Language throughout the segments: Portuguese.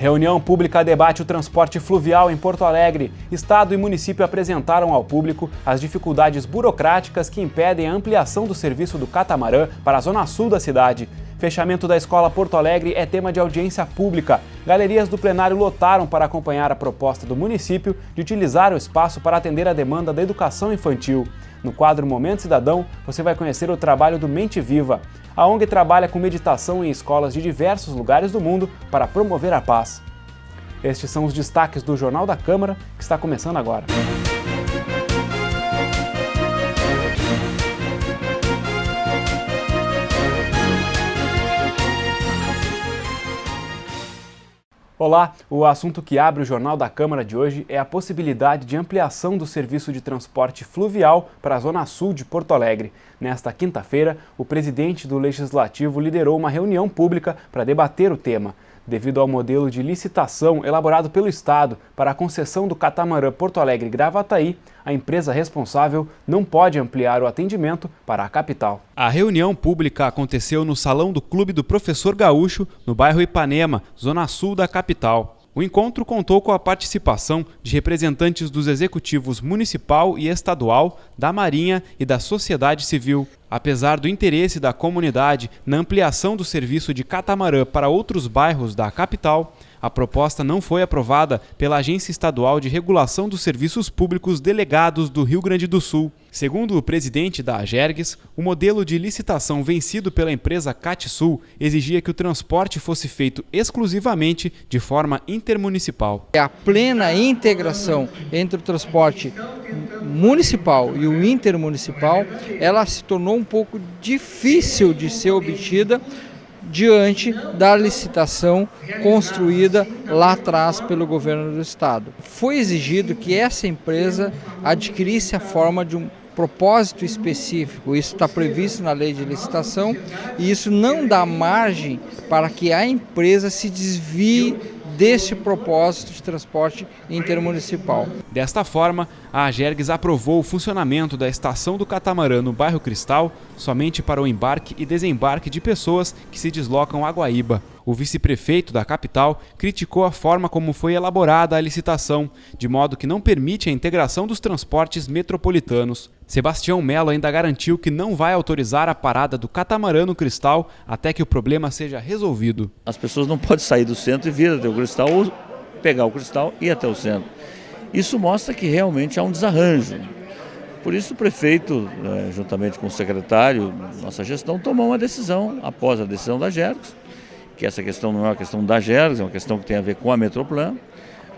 Reunião pública debate o transporte fluvial em Porto Alegre. Estado e município apresentaram ao público as dificuldades burocráticas que impedem a ampliação do serviço do catamarã para a zona sul da cidade. Fechamento da Escola Porto Alegre é tema de audiência pública. Galerias do plenário lotaram para acompanhar a proposta do município de utilizar o espaço para atender a demanda da educação infantil. No quadro Momento Cidadão, você vai conhecer o trabalho do Mente Viva. A ONG trabalha com meditação em escolas de diversos lugares do mundo para promover a paz. Estes são os destaques do Jornal da Câmara, que está começando agora. Olá, o assunto que abre o Jornal da Câmara de hoje é a possibilidade de ampliação do serviço de transporte fluvial para a zona sul de Porto Alegre. Nesta quinta-feira, o presidente do Legislativo liderou uma reunião pública para debater o tema. Devido ao modelo de licitação elaborado pelo Estado para a concessão do catamarã Porto Alegre-Gravataí, a empresa responsável não pode ampliar o atendimento para a capital. A reunião pública aconteceu no Salão do Clube do Professor Gaúcho, no bairro Ipanema, zona sul da capital. O encontro contou com a participação de representantes dos executivos municipal e estadual, da Marinha e da sociedade civil. Apesar do interesse da comunidade na ampliação do serviço de catamarã para outros bairros da capital, a proposta não foi aprovada pela Agência Estadual de Regulação dos Serviços Públicos Delegados do Rio Grande do Sul. Segundo o presidente da Agergs, o modelo de licitação vencido pela empresa CatSul exigia que o transporte fosse feito exclusivamente de forma intermunicipal. A plena integração entre o transporte municipal e o intermunicipal, ela se tornou um pouco difícil de ser obtida diante da licitação construída lá atrás pelo governo do estado. Foi exigido que essa empresa adquirisse a forma de um propósito específico. Isso está previsto na lei de licitação e isso não dá margem para que a empresa se desvie desse propósito de transporte intermunicipal. Desta forma, a Agergs aprovou o funcionamento da estação do catamarã no bairro Cristal somente para o embarque e desembarque de pessoas que se deslocam a Guaíba. O vice-prefeito da capital criticou a forma como foi elaborada a licitação, de modo que não permite a integração dos transportes metropolitanos. Sebastião Melo ainda garantiu que não vai autorizar a parada do catamarã no Cristal até que o problema seja resolvido. As pessoas não podem sair do centro e vir até o Cristal ou pegar o Cristal e ir até o centro. Isso mostra que realmente há um desarranjo. Por isso o prefeito, juntamente com o secretário, nossa gestão, tomou uma decisão, após a decisão da Agergs, que essa questão não é uma questão da Agergs, é uma questão que tem a ver com a Metroplan.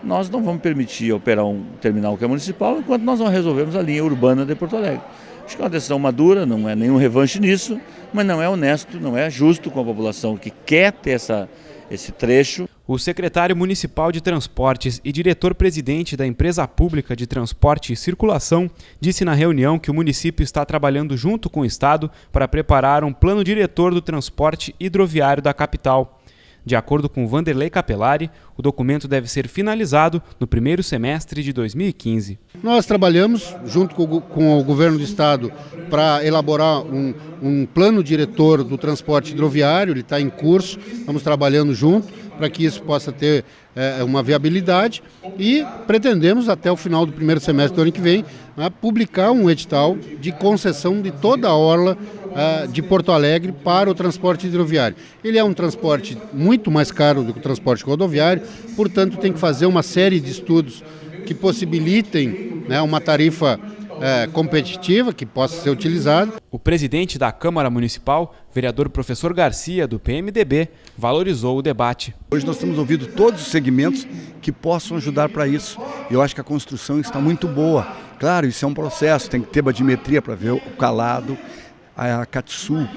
Nós não vamos permitir operar um terminal que é municipal enquanto nós não resolvemos a linha urbana de Porto Alegre. Acho que é uma decisão madura, não é nenhum revanche nisso, mas não é honesto, não é justo com a população que quer ter esse trecho. O secretário municipal de Transportes e diretor-presidente da Empresa Pública de Transporte e Circulação disse na reunião que o município está trabalhando junto com o Estado para preparar um plano diretor do transporte hidroviário da capital. De acordo com Vanderlei Capelari, o documento deve ser finalizado no primeiro semestre de 2015. Nós trabalhamos junto com o governo do estado para elaborar um plano diretor do transporte hidroviário, ele está em curso, estamos trabalhando junto para que isso possa ter uma viabilidade e pretendemos até o final do primeiro semestre do ano que vem publicar um edital de concessão de toda a orla de Porto Alegre para o transporte hidroviário. Ele é um transporte muito mais caro do que o transporte rodoviário, portanto tem que fazer uma série de estudos que possibilitem uma tarifa competitiva que possa ser utilizada. O presidente da Câmara Municipal, vereador professor Garcia, do PMDB, valorizou o debate. Hoje nós temos ouvido todos os segmentos que possam ajudar para isso. Eu acho que a construção está muito boa. Claro, isso é um processo, tem que ter badimetria para ver o calado. A CatSul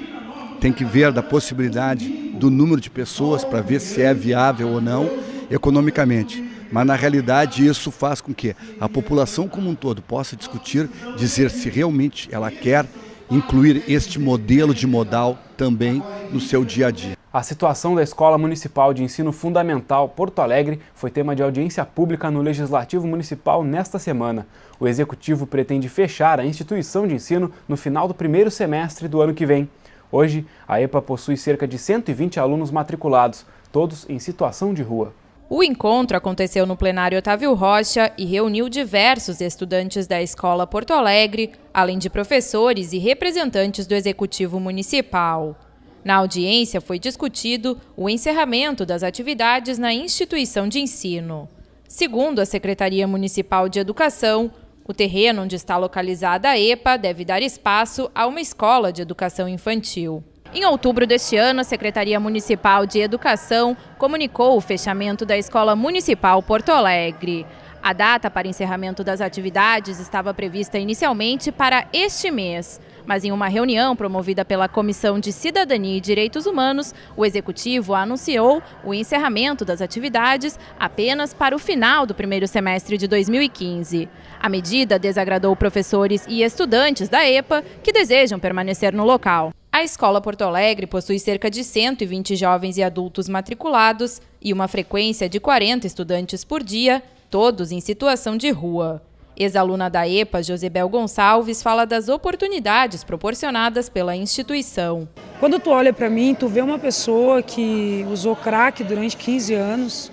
tem que ver da possibilidade do número de pessoas para ver se é viável ou não economicamente. Mas na realidade isso faz com que a população como um todo possa discutir, dizer se realmente ela quer incluir este modelo de modal também no seu dia a dia. A situação da Escola Municipal de Ensino Fundamental Porto Alegre foi tema de audiência pública no Legislativo Municipal nesta semana. O Executivo pretende fechar a instituição de ensino no final do primeiro semestre do ano que vem. Hoje, a EPA possui cerca de 120 alunos matriculados, todos em situação de rua. O encontro aconteceu no plenário Otávio Rocha e reuniu diversos estudantes da Escola Porto Alegre, além de professores e representantes do Executivo Municipal. Na audiência foi discutido o encerramento das atividades na instituição de ensino. Segundo a Secretaria Municipal de Educação, o terreno onde está localizada a EPA deve dar espaço a uma escola de educação infantil. Em outubro deste ano, a Secretaria Municipal de Educação comunicou o fechamento da Escola Municipal Porto Alegre. A data para encerramento das atividades estava prevista inicialmente para este mês, mas em uma reunião promovida pela Comissão de Cidadania e Direitos Humanos, o Executivo anunciou o encerramento das atividades apenas para o final do primeiro semestre de 2015. A medida desagradou professores e estudantes da EPA que desejam permanecer no local. A Escola Porto Alegre possui cerca de 120 jovens e adultos matriculados e uma frequência de 40 estudantes por dia, todos em situação de rua. Ex-aluna da EPA, Josebel Gonçalves, fala das oportunidades proporcionadas pela instituição. Quando tu olha para mim, tu vê uma pessoa que usou crack durante 15 anos.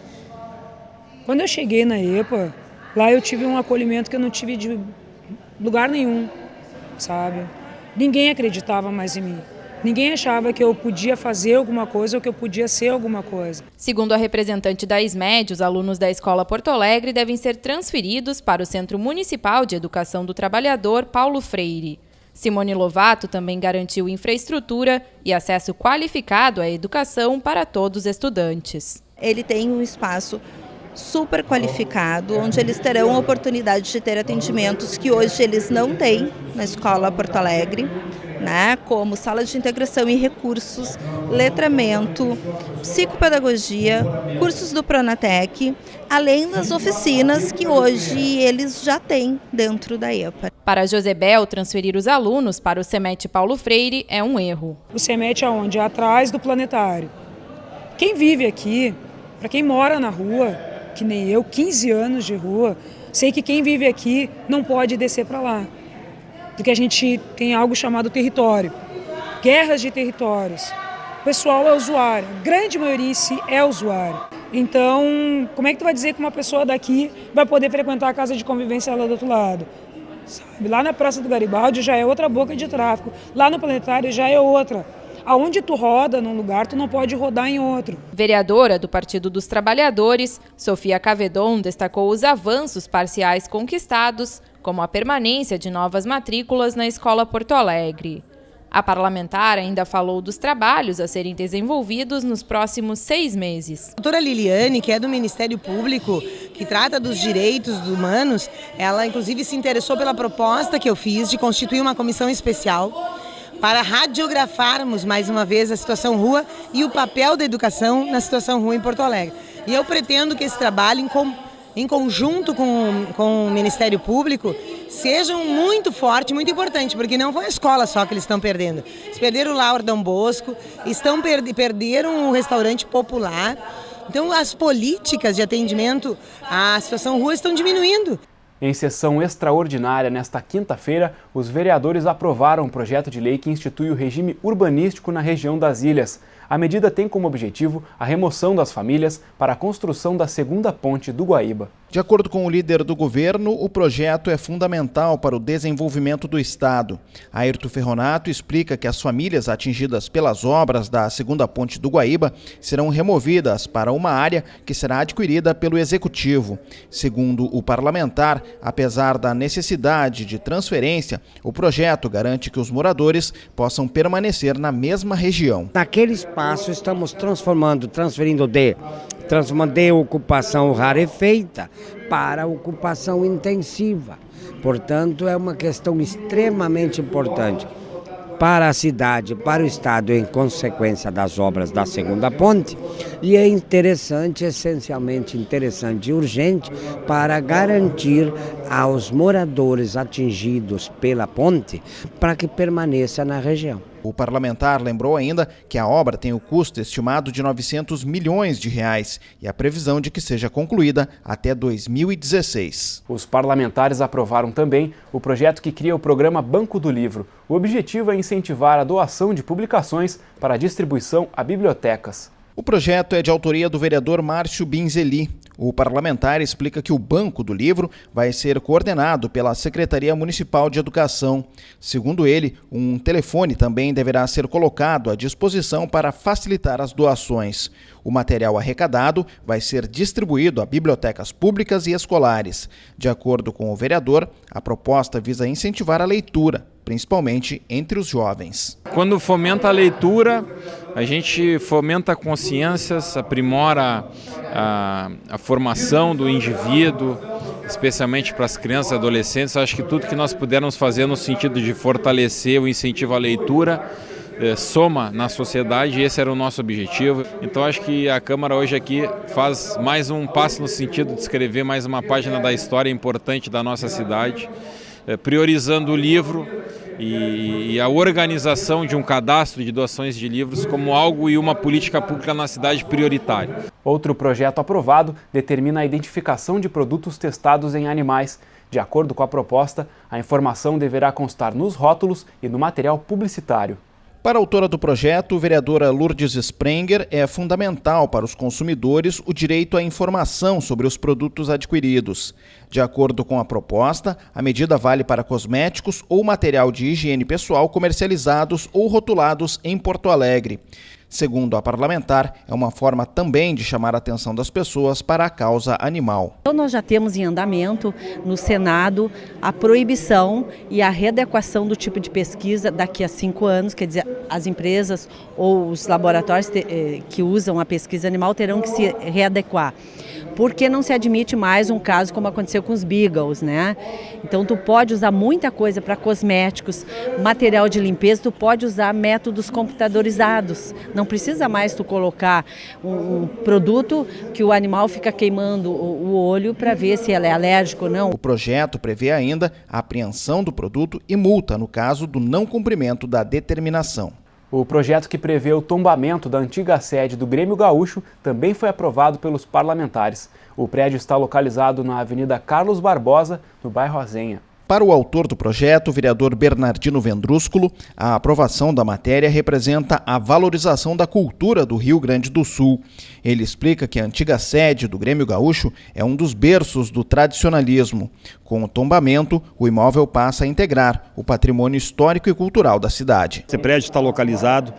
Quando eu cheguei na EPA, lá eu tive um acolhimento que eu não tive de lugar nenhum, sabe? Ninguém acreditava mais em mim. Ninguém achava que eu podia fazer alguma coisa ou que eu podia ser alguma coisa. Segundo a representante da SMED, os alunos da Escola Porto Alegre devem ser transferidos para o Centro Municipal de Educação do Trabalhador, Paulo Freire. Simone Lovato também garantiu infraestrutura e acesso qualificado à educação para todos os estudantes. Ele tem um espaço super qualificado, onde eles terão a oportunidade de ter atendimentos que hoje eles não têm na Escola Porto Alegre, né, como sala de integração e recursos, letramento, psicopedagogia, cursos do Pronatec, além das oficinas que hoje eles já têm dentro da EPA. Para Josebel, transferir os alunos para o CEMET Paulo Freire é um erro. O CEMET é onde? É atrás do planetário. Quem vive aqui, para quem mora na rua, que nem eu, 15 anos de rua, sei que quem vive aqui não pode descer para lá. Porque a gente tem algo chamado território, guerras de territórios. O pessoal é usuário, a grande maioria em si é usuário. Então, como é que tu vai dizer que uma pessoa daqui vai poder frequentar a casa de convivência lá do outro lado? Sabe? Lá na Praça do Garibaldi já é outra boca de tráfego, lá no Planetário já é outra. Aonde tu roda num lugar, tu não pode rodar em outro. Vereadora do Partido dos Trabalhadores, Sofia Cavedon destacou os avanços parciais conquistados, como a permanência de novas matrículas na Escola Porto Alegre. A parlamentar ainda falou dos trabalhos a serem desenvolvidos nos próximos 6 meses. A doutora Liliane, que é do Ministério Público, que trata dos direitos humanos, ela inclusive se interessou pela proposta que eu fiz de constituir uma comissão especial para radiografarmos mais uma vez a situação rua e o papel da educação na situação rua em Porto Alegre. E eu pretendo que esse trabalho, em conjunto com o Ministério Público, seja muito forte, muito importante, porque não foi a escola só que eles estão perdendo. Eles perderam o Lauro Dom Bosco, perderam o restaurante popular. Então as políticas de atendimento à situação rua estão diminuindo. Em sessão extraordinária nesta quinta-feira, os vereadores aprovaram um projeto de lei que institui o regime urbanístico na região das ilhas. A medida tem como objetivo a remoção das famílias para a construção da segunda ponte do Guaíba. De acordo com o líder do governo, o projeto é fundamental para o desenvolvimento do Estado. Ayrton Ferronato explica que as famílias atingidas pelas obras da segunda ponte do Guaíba serão removidas para uma área que será adquirida pelo Executivo. Segundo o parlamentar, apesar da necessidade de transferência, o projeto garante que os moradores possam permanecer na mesma região. Naquele espaço estamos transferindo de ocupação rarefeita para ocupação intensiva. Portanto, é uma questão extremamente importante para a cidade, para o Estado, em consequência das obras da segunda ponte, e é interessante, essencialmente interessante e urgente, para garantir aos moradores atingidos pela ponte para que permaneça na região. O parlamentar lembrou ainda que a obra tem o custo estimado de R$900 milhões e a previsão de que seja concluída até 2016. Os parlamentares aprovaram também o projeto que cria o programa Banco do Livro. O objetivo é incentivar a doação de publicações para a distribuição a bibliotecas. O projeto é de autoria do vereador Márcio Binzeli. O parlamentar explica que o banco do livro vai ser coordenado pela Secretaria Municipal de Educação. Segundo ele, um telefone também deverá ser colocado à disposição para facilitar as doações. O material arrecadado vai ser distribuído a bibliotecas públicas e escolares. De acordo com o vereador, a proposta visa incentivar a leitura, principalmente entre os jovens. Quando fomenta a leitura, a gente fomenta consciências, aprimora a formação do indivíduo, especialmente para as crianças e adolescentes. Acho que tudo que nós pudermos fazer no sentido de fortalecer o incentivo à leitura soma na sociedade, e esse era o nosso objetivo. Então acho que a Câmara hoje aqui faz mais um passo no sentido de escrever mais uma página da história importante da nossa cidade, priorizando o livro e a organização de um cadastro de doações de livros como algo e uma política pública na cidade prioritária. Outro projeto aprovado determina a identificação de produtos testados em animais. De acordo com a proposta, a informação deverá constar nos rótulos e no material publicitário. Para a autora do projeto, vereadora Lourdes Sprenger, é fundamental para os consumidores o direito à informação sobre os produtos adquiridos. De acordo com a proposta, a medida vale para cosméticos ou material de higiene pessoal comercializados ou rotulados em Porto Alegre. Segundo a parlamentar, é uma forma também de chamar a atenção das pessoas para a causa animal. Então nós já temos em andamento no Senado a proibição e a readequação do tipo de pesquisa daqui a 5 anos, quer dizer, as empresas ou os laboratórios que usam a pesquisa animal terão que se readequar. Porque não se admite mais um caso como aconteceu com os beagles, né? Então tu pode usar muita coisa para cosméticos, material de limpeza, tu pode usar métodos computadorizados. Não precisa mais tu colocar um produto que o animal fica queimando o olho para ver se ele é alérgico ou não. O projeto prevê ainda a apreensão do produto e multa no caso do não cumprimento da determinação. O projeto que prevê o tombamento da antiga sede do Grêmio Gaúcho também foi aprovado pelos parlamentares. O prédio está localizado na Avenida Carlos Barbosa, no bairro Azenha. Para o autor do projeto, o vereador Bernardino Vendrúsculo, a aprovação da matéria representa a valorização da cultura do Rio Grande do Sul. Ele explica que a antiga sede do Grêmio Gaúcho é um dos berços do tradicionalismo. Com o tombamento, o imóvel passa a integrar o patrimônio histórico e cultural da cidade. Esse prédio está localizado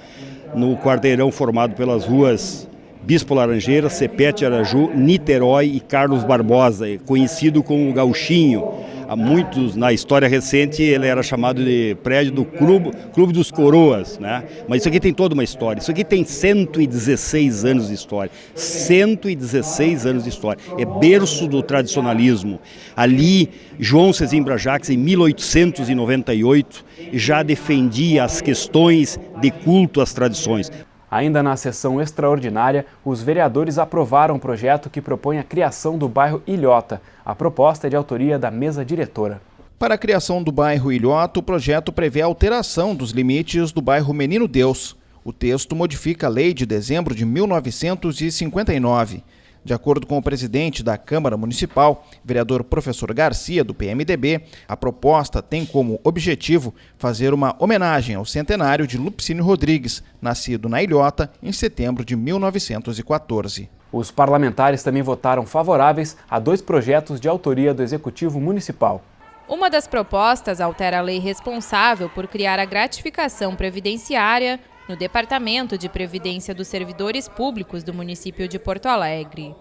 no quarteirão formado pelas ruas Bispo Laranjeira, Cepete Araju, Niterói e Carlos Barbosa, conhecido como o Gauchinho. Há muitos, na história recente, ele era chamado de prédio do Clube dos Coroas, né? Mas isso aqui tem toda uma história. Isso aqui tem 116 anos de história. 116 anos de história. É berço do tradicionalismo. Ali, João Sesimbra Jacques, em 1898, já defendia as questões de culto às tradições. Ainda na sessão extraordinária, os vereadores aprovaram um projeto que propõe a criação do bairro Ilhota. A proposta é de autoria da mesa diretora. Para a criação do bairro Ilhota, o projeto prevê a alteração dos limites do bairro Menino Deus. O texto modifica a lei de dezembro de 1959. De acordo com o presidente da Câmara Municipal, vereador Professor Garcia, do PMDB, a proposta tem como objetivo fazer uma homenagem ao centenário de Lupicínio Rodrigues, nascido na Ilhota em setembro de 1914. Os parlamentares também votaram favoráveis a 2 projetos de autoria do Executivo Municipal. Uma das propostas altera a lei responsável por criar a gratificação previdenciária no Departamento de Previdência dos Servidores Públicos do município de Porto Alegre.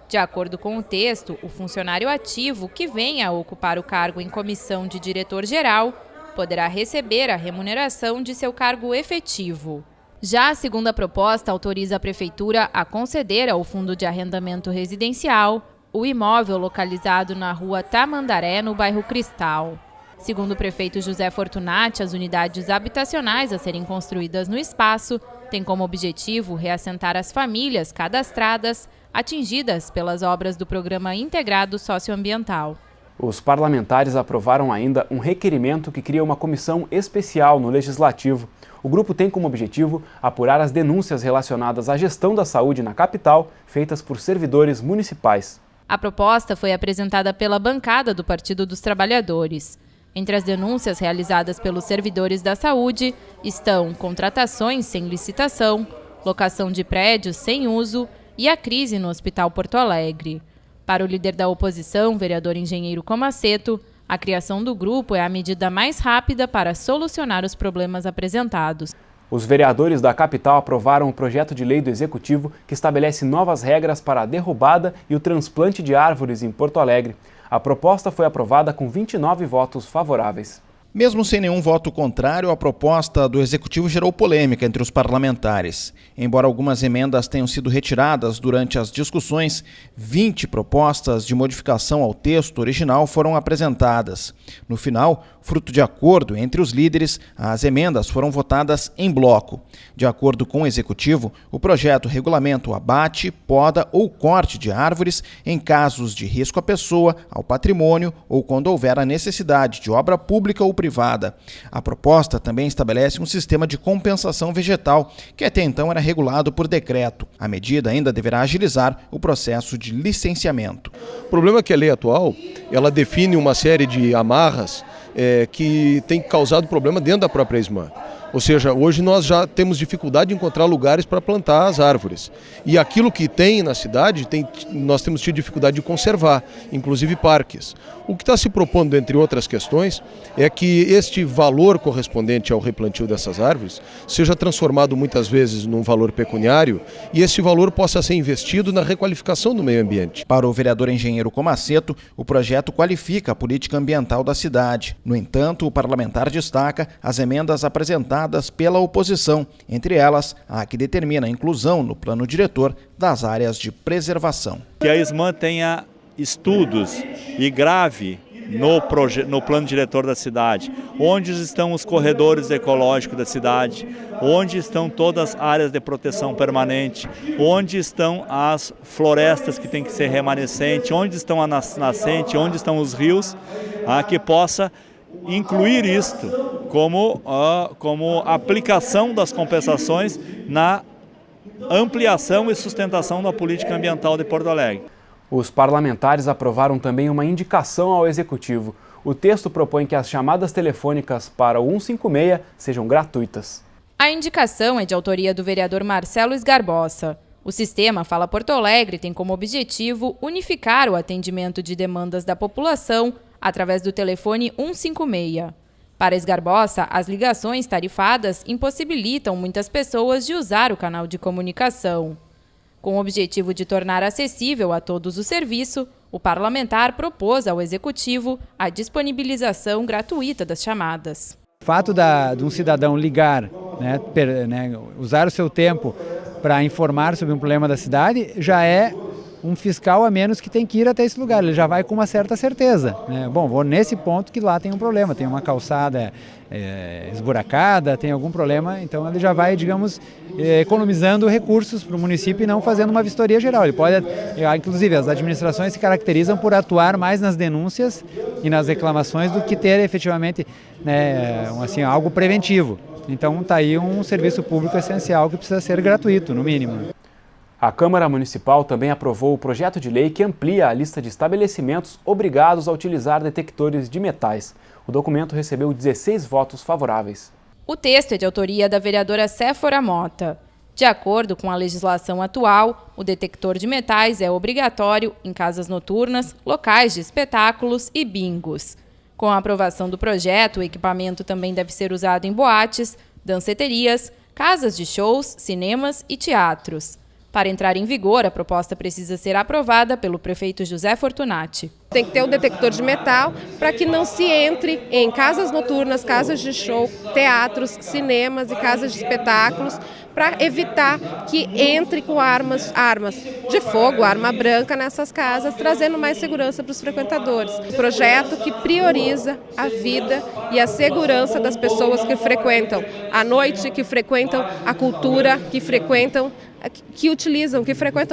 De acordo com o texto, o funcionário ativo que venha a ocupar o cargo em comissão de diretor-geral poderá receber a remuneração de seu cargo efetivo. Já a segunda proposta autoriza a Prefeitura a conceder ao Fundo de Arrendamento Residencial o imóvel localizado na rua Tamandaré, no bairro Cristal. Segundo o prefeito José Fortunati, as unidades habitacionais a serem construídas no espaço têm como objetivo reassentar as famílias cadastradas atingidas pelas obras do Programa Integrado Socioambiental. Os parlamentares aprovaram ainda um requerimento que cria uma comissão especial no Legislativo. O grupo tem como objetivo apurar as denúncias relacionadas à gestão da saúde na capital, feitas por servidores municipais. A proposta foi apresentada pela bancada do Partido dos Trabalhadores. Entre as denúncias realizadas pelos servidores da saúde estão contratações sem licitação, locação de prédios sem uso e a crise no Hospital Porto Alegre. Para o líder da oposição, vereador engenheiro Comaceto, a criação do grupo é a medida mais rápida para solucionar os problemas apresentados. Os vereadores da capital aprovaram o projeto de lei do Executivo que estabelece novas regras para a derrubada e o transplante de árvores em Porto Alegre. A proposta foi aprovada com 29 votos favoráveis. Mesmo sem nenhum voto contrário, a proposta do Executivo gerou polêmica entre os parlamentares. Embora algumas emendas tenham sido retiradas durante as discussões, 20 propostas de modificação ao texto original foram apresentadas. No final, fruto de acordo entre os líderes, as emendas foram votadas em bloco. De acordo com o Executivo, o projeto regulamenta o abate, poda ou corte de árvores em casos de risco à pessoa, ao patrimônio ou quando houver a necessidade de obra pública ou privada. A proposta também estabelece um sistema de compensação vegetal, que até então era regulado por decreto. A medida ainda deverá agilizar o processo de licenciamento. O problema é que a lei atual, ela define uma série de amarras que tem causado problema dentro da própria ESMAN. Ou seja, hoje nós já temos dificuldade de encontrar lugares para plantar as árvores. E aquilo que tem na cidade, nós temos tido dificuldade de conservar, inclusive parques. O que está se propondo, entre outras questões, é que este valor correspondente ao replantio dessas árvores seja transformado muitas vezes num valor pecuniário e esse valor possa ser investido na requalificação do meio ambiente. Para o vereador engenheiro Comaceto, o projeto qualifica a política ambiental da cidade. No entanto, o parlamentar destaca as emendas apresentadas pela oposição, entre elas a que determina a inclusão no plano diretor das áreas de preservação. Que a ESMAN tenha estudos e grave no plano diretor da cidade, onde estão os corredores ecológicos da cidade, onde estão todas as áreas de proteção permanente, onde estão as florestas que tem que ser remanescente, onde estão a nascente, onde estão os rios, que possa incluir isto como aplicação das compensações na ampliação e sustentação da política ambiental de Porto Alegre. Os parlamentares aprovaram também uma indicação ao Executivo. O texto propõe que as chamadas telefônicas para o 156 sejam gratuitas. A indicação é de autoria do vereador Marcelo Esgarbosa. O sistema Fala Porto Alegre tem como objetivo unificar o atendimento de demandas da população através do telefone 156. Para Esgarbosa, as ligações tarifadas impossibilitam muitas pessoas de usar o canal de comunicação. Com o objetivo de tornar acessível a todos o serviço, o parlamentar propôs ao Executivo a disponibilização gratuita das chamadas. O fato de um cidadão ligar, usar o seu tempo para informar sobre um problema da cidade, já é um fiscal a menos que tem que ir até esse lugar, ele já vai com uma certa certeza. Bom, vou nesse ponto que lá tem um problema, tem uma calçada esburacada, tem algum problema, então ele já vai, digamos, economizando recursos para o município e não fazendo uma vistoria geral. Ele pode, inclusive, as administrações se caracterizam por atuar mais nas denúncias e nas reclamações do que ter efetivamente algo preventivo. Então está aí um serviço público essencial que precisa ser gratuito, no mínimo. A Câmara Municipal também aprovou o projeto de lei que amplia a lista de estabelecimentos obrigados a utilizar detectores de metais. O documento recebeu 16 votos favoráveis. O texto é de autoria da vereadora Séfora Mota. De acordo com a legislação atual, o detector de metais é obrigatório em casas noturnas, locais de espetáculos e bingos. Com a aprovação do projeto, o equipamento também deve ser usado em boates, danceterias, casas de shows, cinemas e teatros. Para entrar em vigor, a proposta precisa ser aprovada pelo prefeito José Fortunati. Tem que ter um detector de metal para que não se entre em casas noturnas, casas de show, teatros, cinemas e casas de espetáculos, para evitar que entre com armas de fogo, arma branca nessas casas, trazendo mais segurança para os frequentadores. Um projeto que prioriza a vida e a segurança das pessoas que frequentam a noite, que frequentam a cultura, que frequentam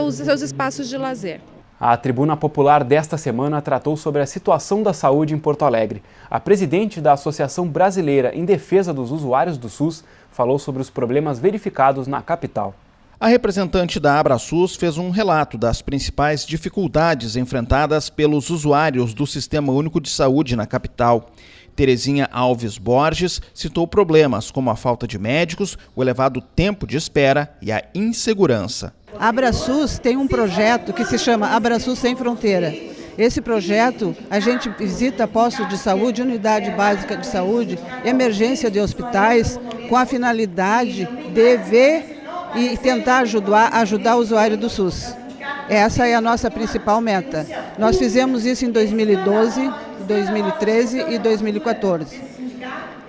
os seus espaços de lazer. A Tribuna Popular desta semana tratou sobre a situação da saúde em Porto Alegre. A presidente da Associação Brasileira em Defesa dos Usuários do SUS falou sobre os problemas verificados na capital. A representante da AbraSUS fez um relato das principais dificuldades enfrentadas pelos usuários do Sistema Único de Saúde na capital. Terezinha Alves Borges citou problemas como a falta de médicos, o elevado tempo de espera e a insegurança. A AbraSUS tem um projeto que se chama AbraSUS Sem Fronteira. Esse projeto, a gente visita postos de saúde, unidade básica de saúde, emergência de hospitais, com a finalidade de ver e tentar ajudar o usuário do SUS. Essa é a nossa principal meta. Nós fizemos isso em 2012, 2013 e 2014.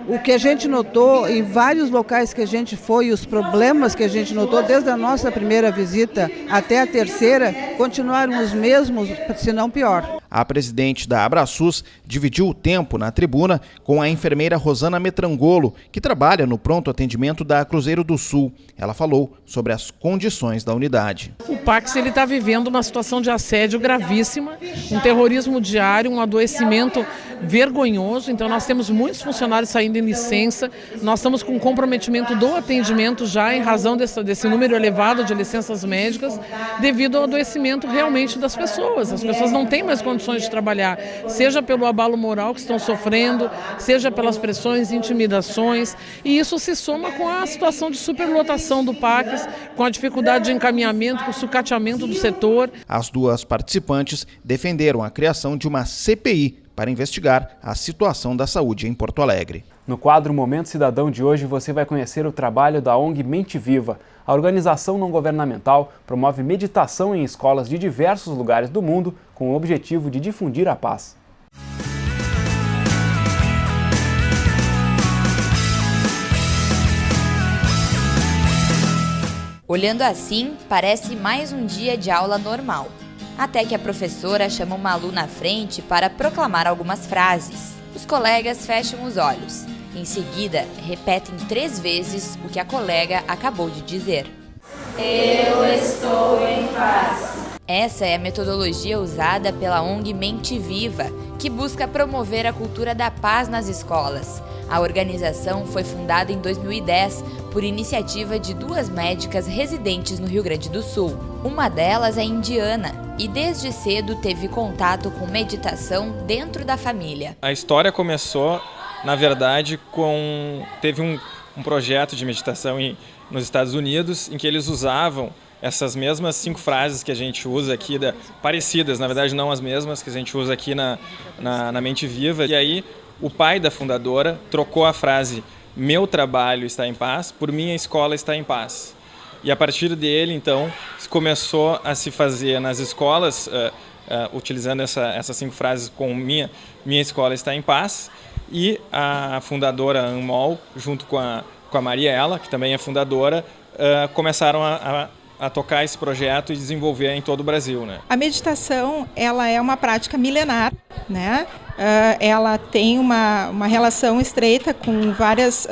O que a gente notou em vários locais que a gente foi, os problemas que a gente notou desde a nossa primeira visita até a terceira, continuaram os mesmos, se não pior. A presidente da AbraSUS dividiu o tempo na tribuna com a enfermeira Rosana Metrangolo, que trabalha no pronto atendimento da Cruzeiro do Sul. Ela falou sobre as condições da unidade. O Pax está vivendo uma situação de assédio gravíssima, um terrorismo diário, um adoecimento vergonhoso. Então nós temos muitos funcionários saindo em licença, nós estamos com comprometimento do atendimento já em razão desse número elevado de licenças médicas devido ao adoecimento realmente das pessoas. As pessoas não têm mais condições de trabalhar, seja pelo abalo moral que estão sofrendo, seja pelas pressões e intimidações, e isso se soma com a situação de superlotação do Pax, com a dificuldade de encaminhamento, com o sucateamento do setor. As duas participantes defenderam a criação de uma CPI para investigar a situação da saúde em Porto Alegre. No quadro Momento Cidadão de hoje, você vai conhecer o trabalho da ONG Mente Viva. A organização não governamental promove meditação em escolas de diversos lugares do mundo com o objetivo de difundir a paz. Olhando assim, parece mais um dia de aula normal. Até que a professora chama uma aluna à frente para proclamar algumas frases. Os colegas fecham os olhos. Em seguida, repetem 3 vezes o que a colega acabou de dizer. Eu estou em paz. Essa é a metodologia usada pela ONG Mente Viva, que busca promover a cultura da paz nas escolas. A organização foi fundada em 2010 por iniciativa de 2 médicas residentes no Rio Grande do Sul. Uma delas é indiana e desde cedo teve contato com meditação dentro da família. A história começou, na verdade, teve um projeto de meditação nos Estados Unidos em que eles usavam essas mesmas 5 frases que a gente usa aqui, parecidas, na verdade não as mesmas que a gente usa aqui na Mente Viva. E aí o pai da fundadora trocou a frase "meu trabalho está em paz" por "minha escola está em paz". E a partir dele, então, começou a se fazer nas escolas, utilizando essas 5 frases com minha escola está em paz. E a fundadora ANMOL, junto com a Mariela, que também é fundadora, começaram a tocar esse projeto e desenvolver em todo o Brasil, né? A meditação, ela é uma prática milenar, né? Ela tem uma relação estreita com várias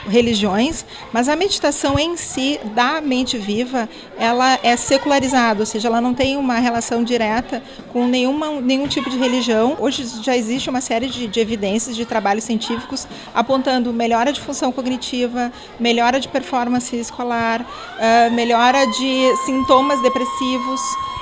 religiões, mas a meditação em si, da Mente Viva, ela é secularizada, ou seja, ela não tem uma relação direta com nenhum tipo de religião. Hoje já existe uma série de evidências, de trabalhos científicos apontando melhora de função cognitiva, melhora de performance escolar, melhora de sintomas depressivos,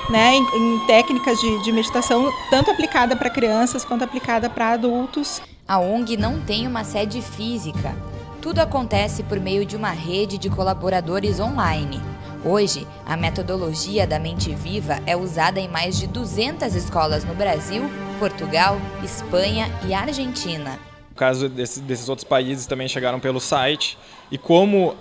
né, em técnicas de meditação, tanto aplicada para crianças quanto aplicada para adultos. A ONG não tem uma sede física. Tudo acontece por meio de uma rede de colaboradores online. Hoje, a metodologia da Mente Viva é usada em mais de 200 escolas no Brasil, Portugal, Espanha e Argentina. No caso desses outros países também chegaram pelo site, e como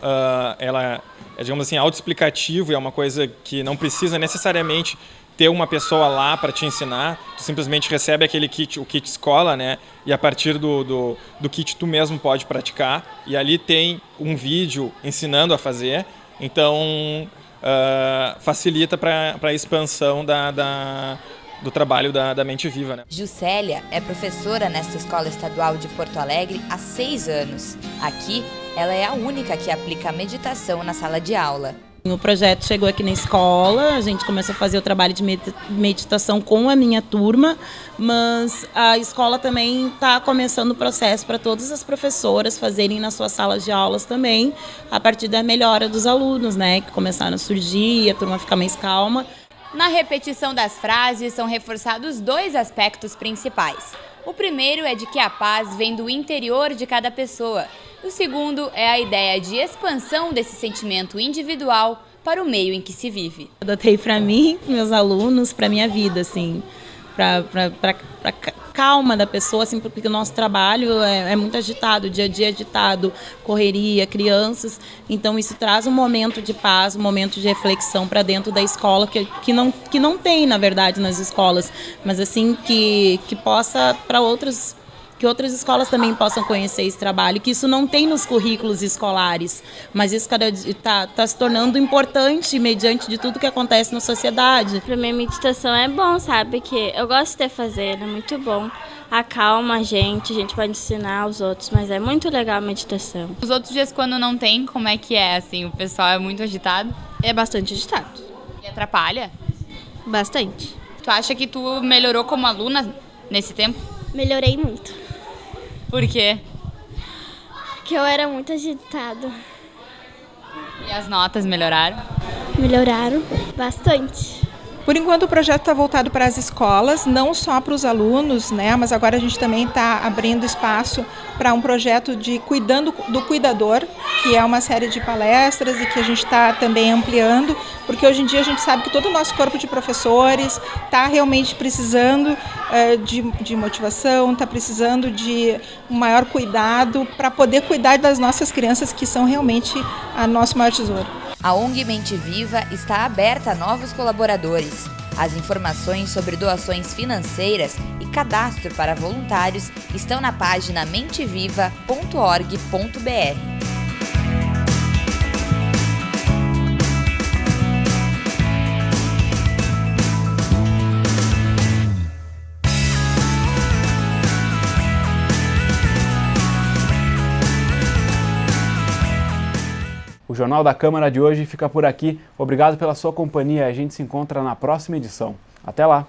ela é, digamos assim, autoexplicativo e é uma coisa que não precisa necessariamente ter uma pessoa lá para te ensinar, tu simplesmente recebe aquele kit, o kit escola, né? E a partir do kit tu mesmo pode praticar, e ali tem um vídeo ensinando a fazer, então facilita para a expansão do trabalho da Mente Viva, né? Juscelia é professora nesta escola estadual de Porto Alegre há 6 anos. Aqui, ela é a única que aplica a meditação na sala de aula. O projeto chegou aqui na escola, a gente começou a fazer o trabalho de meditação com a minha turma, mas a escola também está começando o processo para todas as professoras fazerem nas suas salas de aulas também, a partir da melhora dos alunos, né, que começaram a surgir, a turma ficar mais calma. Na repetição das frases são reforçados 2 aspectos principais: O primeiro é de que a paz vem do interior de cada pessoa. O segundo é a ideia de expansão desse sentimento individual para o meio em que se vive. Adotei para mim, para meus alunos, para minha vida, assim, para calma da pessoa, assim, porque o nosso trabalho é muito agitado, o dia a dia é agitado, correria, crianças, então isso traz um momento de paz, um momento de reflexão para dentro da escola, que não tem, na verdade, nas escolas, mas assim, que possa que outras escolas também possam conhecer esse trabalho, que isso não tem nos currículos escolares, mas isso está se tornando importante mediante de tudo que acontece na sociedade. Para mim, a meditação é bom, sabe? Que eu gosto de fazer, é muito bom. Acalma a gente pode ensinar aos outros, mas é muito legal a meditação. Os outros dias, quando não tem, como é que é? Assim, o pessoal é muito agitado? É bastante agitado. E atrapalha? Bastante. Tu acha que tu melhorou como aluna nesse tempo? Melhorei muito. Por quê? Porque eu era muito agitada. E as notas melhoraram? Melhoraram bastante. Por enquanto o projeto está voltado para as escolas, não só para os alunos, né? Mas agora a gente também está abrindo espaço para um projeto de Cuidando do Cuidador, que é uma série de palestras e que a gente está também ampliando, porque hoje em dia a gente sabe que todo o nosso corpo de professores está realmente precisando de motivação, está precisando de um maior cuidado para poder cuidar das nossas crianças, que são realmente o nosso maior tesouro. A ONG Mente Viva está aberta a novos colaboradores. As informações sobre doações financeiras e cadastro para voluntários estão na página menteviva.org.br. O Jornal da Câmara de hoje fica por aqui. Obrigado pela sua companhia. A gente se encontra na próxima edição. Até lá!